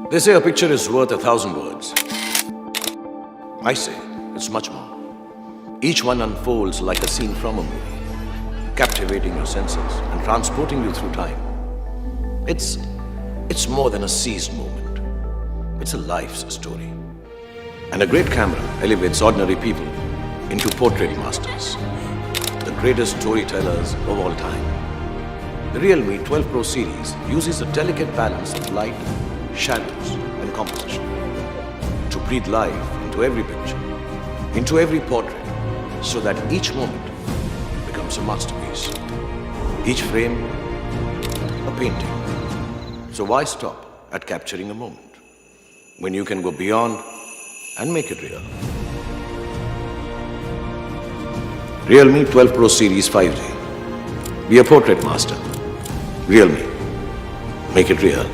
They say a picture is worth 1,000 words. I say it's much more. Each one unfolds like a scene from a movie, captivating your senses and transporting you through time. It's more than a seized moment. It's a life's story. And a great camera elevates ordinary people into portrait masters, the greatest storytellers of all time. The realme 12 Pro series uses a delicate balance of light, shadows, and composition to breathe life into every picture, into every portrait, so that each moment becomes a masterpiece. Each frame, a painting. So why stop at capturing a moment when you can go beyond and make it real? Realme 12 Pro Series 5G. Be a portrait master. Realme. Make it real.